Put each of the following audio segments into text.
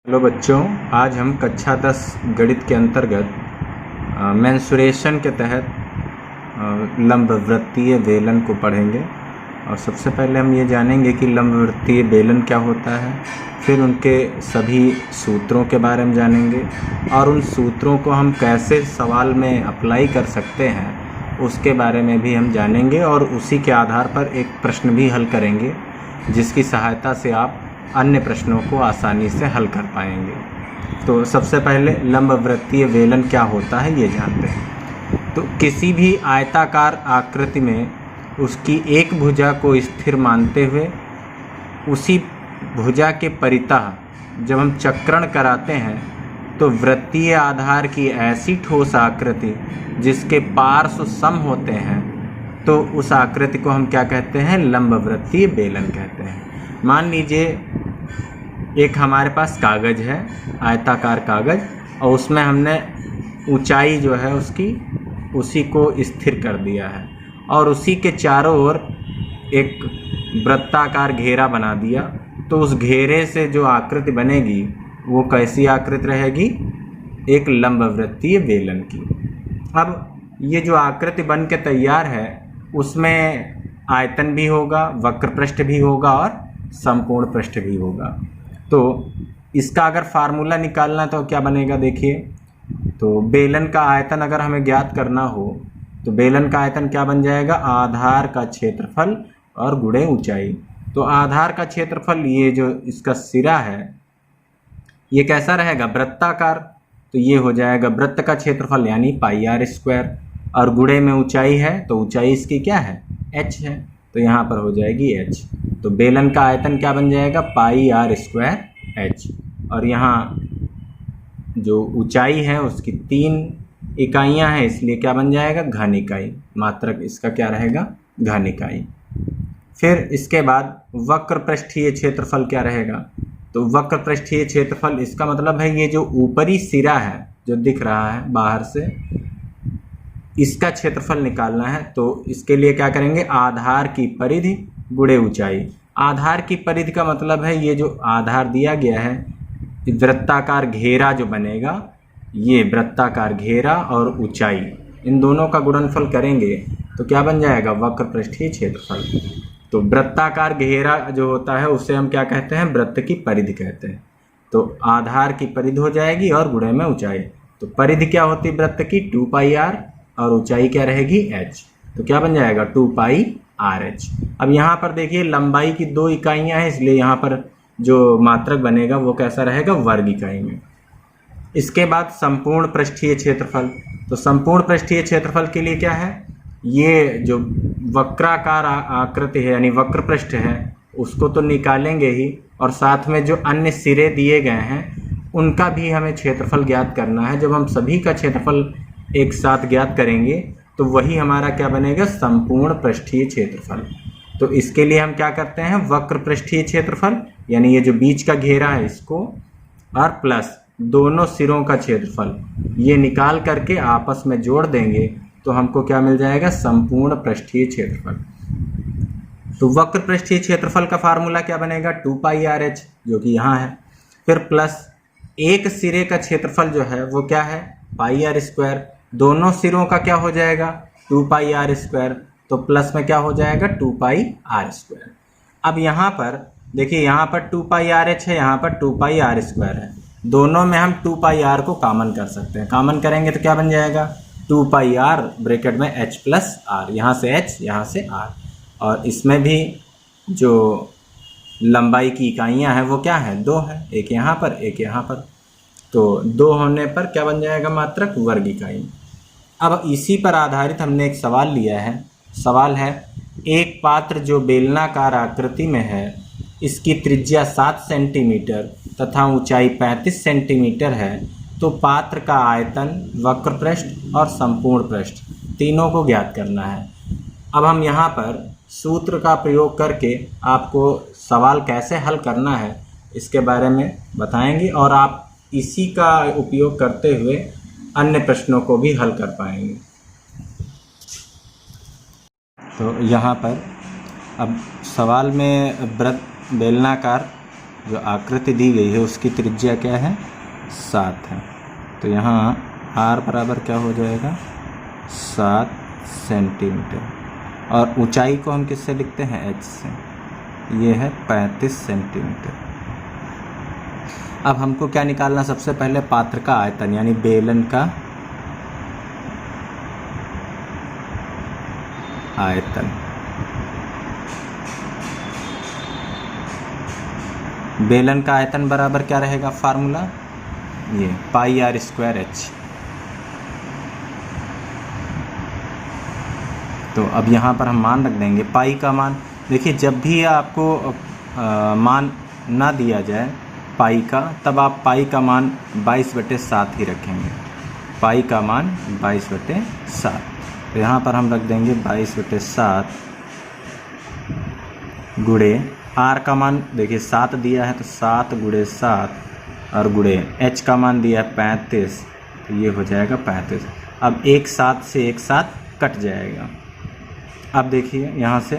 Hello बच्चों, आज हम कक्षा 10 गणित के अंतर्गत मेंसुरेशन के तहत लंबवृत्तीय बेलन को पढ़ेंगे। और सबसे पहले हम ये जानेंगे कि लंबवृत्तीय बेलन क्या होता है, फिर उनके सभी सूत्रों के बारे में जानेंगे और उन सूत्रों को हम कैसे सवाल में अप्लाई कर सकते हैं उसके बारे में भी हम जानेंगे और उसी के आधार पर एक प्रश्न भी हल करेंगे जिसकी सहायता से आप अन्य प्रश्नों को आसानी से हल कर पाएंगे। तो सबसे पहले लंबवृत्तीय बेलन क्या होता है ये जानते हैं। तो किसी भी आयताकार आकृति में उसकी एक भुजा को स्थिर मानते हुए उसी भुजा के परितः जब हम चक्रण कराते हैं तो वृत्तीय आधार की ऐसी ठोस आकृति जिसके पार्श्व सम होते हैं तो उस आकृति को हम क्या कहते हैं, लंबवृत्तीय बेलन कहते हैं। मान लीजिए एक हमारे पास कागज़ है, आयताकार कागज़, और उसमें हमने ऊंचाई जो है उसकी उसी को स्थिर कर दिया है और उसी के चारों ओर एक वृत्ताकार घेरा बना दिया। तो उस घेरे से जो आकृति बनेगी वो कैसी आकृति रहेगी, एक लंबवृत्तीय बेलन की। अब ये जो आकृति बन के तैयार है उसमें आयतन भी होगा, वक्र पृष्ठ भी होगा और संपूर्ण पृष्ठ भी होगा। तो इसका अगर फार्मूला निकालना तो क्या बनेगा, देखिए। तो बेलन का आयतन अगर हमें ज्ञात करना हो तो बेलन का आयतन क्या बन जाएगा, आधार का क्षेत्रफल और गुणे ऊंचाई। तो आधार का क्षेत्रफल, ये जो इसका सिरा है ये कैसा रहेगा, वृत्ताकार, तो ये हो जाएगा वृत्त का क्षेत्रफल यानी पाई आर स्क्वायर, और गुणे में ऊंचाई है तो ऊंचाई इसकी क्या है, h है, तो यहाँ पर हो जाएगी h। तो बेलन का आयतन क्या बन जाएगा, पाई आर स्क्वायर h, और यहाँ जो ऊंचाई है उसकी 3 इकाइयाँ हैं इसलिए क्या बन जाएगा, घन इकाई। मात्रक इसका क्या रहेगा, घन इकाई। फिर इसके बाद वक्र पृष्ठीय क्षेत्रफल क्या रहेगा, तो वक्र पृष्ठीय क्षेत्रफल इसका मतलब है ये जो ऊपरी सिरा है जो दिख रहा है बाहर से, इसका क्षेत्रफल निकालना है। तो इसके लिए क्या करेंगे, आधार की परिधि गुणे ऊंचाई। आधार की परिधि का मतलब है ये जो आधार दिया गया है, वृत्ताकार घेरा जो बनेगा, ये वृत्ताकार घेरा और ऊंचाई, इन दोनों का गुणनफल करेंगे तो क्या बन जाएगा, वक्र पृष्ठीय क्षेत्रफल। तो वृत्ताकार घेरा जो होता है उसे हम क्या कहते हैं, वृत्त की परिधि कहते हैं। तो आधार की परिधि हो जाएगी और गुणे में ऊंचाई। तो परिधि क्या होती है वृत्त की, 2 पाई आर, और ऊंचाई क्या रहेगी, h। तो क्या बन जाएगा, 2 पाई आर एच। अब यहाँ पर देखिए लंबाई की 2 इकाइयाँ हैं इसलिए यहाँ पर जो मात्रक बनेगा वो कैसा रहेगा, वर्ग इकाई में। इसके बाद संपूर्ण पृष्ठीय क्षेत्रफल। तो संपूर्ण पृष्ठीय क्षेत्रफल के लिए क्या है, ये जो वक्राकार आकृति है यानी वक्र पृष्ठ है उसको तो निकालेंगे ही, और साथ में जो अन्य सिरे दिए गए हैं उनका भी हमें क्षेत्रफल ज्ञात करना है। जब हम सभी का क्षेत्रफल एक साथ ज्ञात करेंगे तो वही हमारा क्या बनेगा, संपूर्ण पृष्ठीय क्षेत्रफल। तो इसके लिए हम क्या करते हैं, वक्र पृष्ठीय क्षेत्रफल यानी ये जो बीच का घेरा है इसको, और प्लस दोनों सिरों का क्षेत्रफल, ये निकाल करके आपस में जोड़ देंगे तो हमको क्या मिल जाएगा, संपूर्ण पृष्ठीय क्षेत्रफल। तो वक्र पृष्ठीय क्षेत्रफल का फार्मूला क्या बनेगा, 2 पाई आर एच जो कि यहाँ है, फिर प्लस एक सिरे का क्षेत्रफल जो है वो क्या है, पाई आर स्क्वायर। दोनों सिरों का क्या हो जाएगा, 2 पाई आर स्क्वायर, तो प्लस में क्या हो जाएगा, 2 पाई आर स्क्वायर। अब यहाँ पर देखिए, यहाँ पर 2 पाई आर एच है, यहाँ पर 2 पाई आर स्क्वायर है। दोनों में हम 2 पाई आर को कॉमन कर सकते हैं। कॉमन करेंगे तो क्या बन जाएगा, 2 पाई आर ब्रैकेट में h प्लस आर, यहाँ से h यहाँ से r, और इसमें भी जो लंबाई की इकाइयाँ हैं वो क्या है, 2 है, एक यहाँ पर एक यहाँ पर। तो 2 होने पर क्या बन जाएगा, मात्रक वर्ग इकाई। अब इसी पर आधारित हमने एक सवाल लिया है। सवाल है, एक पात्र जो बेलनाकार आकृति में है, इसकी त्रिज्या 7 सेंटीमीटर तथा ऊंचाई 35 सेंटीमीटर है, तो पात्र का आयतन, वक्र पृष्ठ और संपूर्ण पृष्ठ तीनों को ज्ञात करना है। अब हम यहाँ पर सूत्र का प्रयोग करके आपको सवाल कैसे हल करना है इसके बारे में बताएंगे और आप इसी का उपयोग करते हुए अन्य प्रश्नों को भी हल कर पाएंगे। तो यहाँ पर अब सवाल में वृत्त बेलनाकार जो आकृति दी गई है उसकी त्रिज्या क्या है, 7 है। तो यहाँ r बराबर क्या हो जाएगा, 7 सेंटीमीटर। और ऊंचाई को हम किससे लिखते हैं, h से, ये है 35 सेंटीमीटर। अब हमको क्या निकालना, सबसे पहले पात्र का आयतन यानी बेलन का आयतन। बेलन का आयतन बराबर क्या रहेगा, फार्मूला ये पाई r स्क्वायर h। तो अब यहाँ पर हम मान रख देंगे पाई का मान। देखिए जब भी आपको मान ना दिया जाए पाई का, तब आप पाई का मान 22/7 ही रखेंगे, पाई का मान 22/7। तो यहाँ पर हम रख देंगे 22/7 गुणे r का मान, देखिए 7 दिया है तो 7 × 7 और गुणे h का मान दिया है 35, तो ये हो जाएगा 35। अब एक 7 से एक 7 कट जाएगा। अब देखिए यहाँ से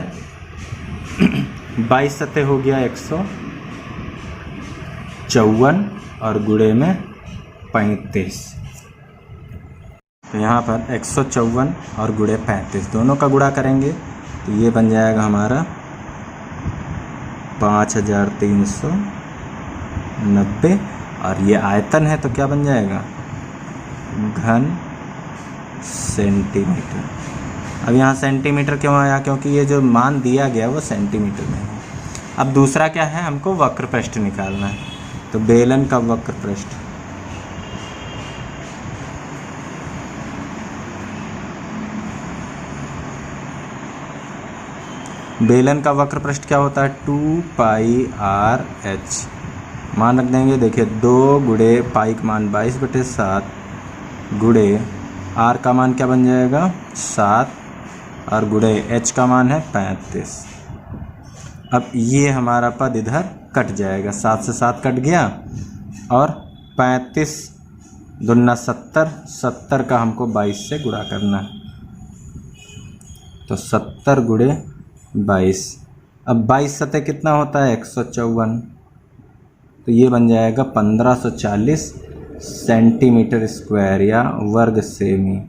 22 सतह हो गया 154 और गुणे में 35। तो यहाँ पर 154 और गुणे 35 दोनों का गुणा करेंगे तो ये बन जाएगा हमारा 5390। और ये आयतन है तो क्या बन जाएगा, घन सेंटीमीटर। अब यहाँ सेंटीमीटर क्यों आया, क्योंकि ये जो मान दिया गया वो सेंटीमीटर में है। अब दूसरा क्या है, हमको वक्र पृष्ठ निकालना है। तो बेलन का वक्र पृष्ठ, बेलन का वक्र पृष्ठ क्या होता है, 2πr/h मान रख देंगे। देखिए 2 गुणे पाई का मान 22/7 गुणे r का मान क्या बन जाएगा, 7 और गुणे h का मान है 35। अब ये हमारा पद इधर कट जाएगा, 7 से 7 कट गया और 35 दूना 70, 70 का हमको 22 से गुणा करना है। तो 70 गुणे 22। अब 22 सतह कितना होता है, 154, तो ये बन जाएगा 1540 सेंटीमीटर स्क्वायर या वर्ग सेमी।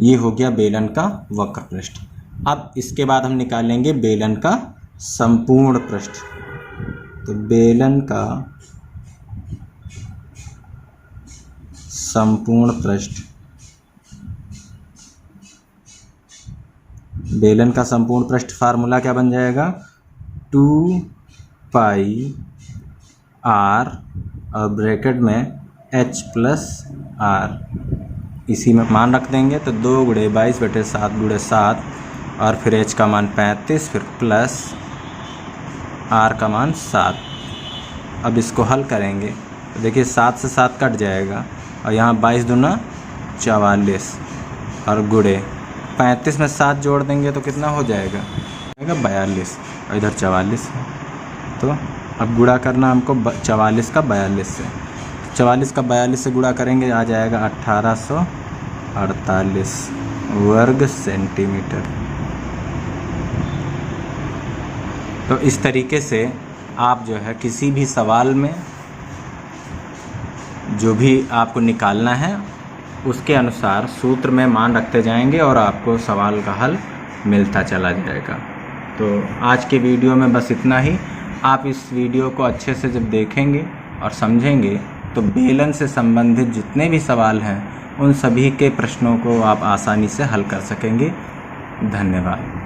ये हो गया बेलन का वक्र पृष्ठ। अब इसके बाद हम निकालेंगे बेलन का संपूर्ण पृष्ठ। तो बेलन का संपूर्ण पृष्ठ, बेलन का संपूर्ण पृष्ठ फार्मूला क्या बन जाएगा, 2πr और ब्रैकेट में h+r, इसी में मान रख देंगे। तो 2 गुणे 22/7 गुणे 7 और फिर h का मान 35, फिर प्लस r का मान 7। अब इसको हल करेंगे तो देखिए 7 से 7 कट जाएगा और यहाँ 22 दूना 44 और गुणे 35 में 7 जोड़ देंगे तो कितना हो जाएगा, 42 और इधर 44 है। तो अब गुणा करना हमको 44 का 42 से, 44 का 42 से गुणा करेंगे आ जाएगा 1848 वर्ग सेंटीमीटर। तो इस तरीके से आप जो है किसी भी सवाल में जो भी आपको निकालना है उसके अनुसार सूत्र में मान रखते जाएंगे और आपको सवाल का हल मिलता चला जाएगा। तो आज के वीडियो में बस इतना ही। आप इस वीडियो को अच्छे से जब देखेंगे और समझेंगे तो बेलन से संबंधित जितने भी सवाल हैं उन सभी के प्रश्नों को आप आसानी से हल कर सकेंगे। धन्यवाद।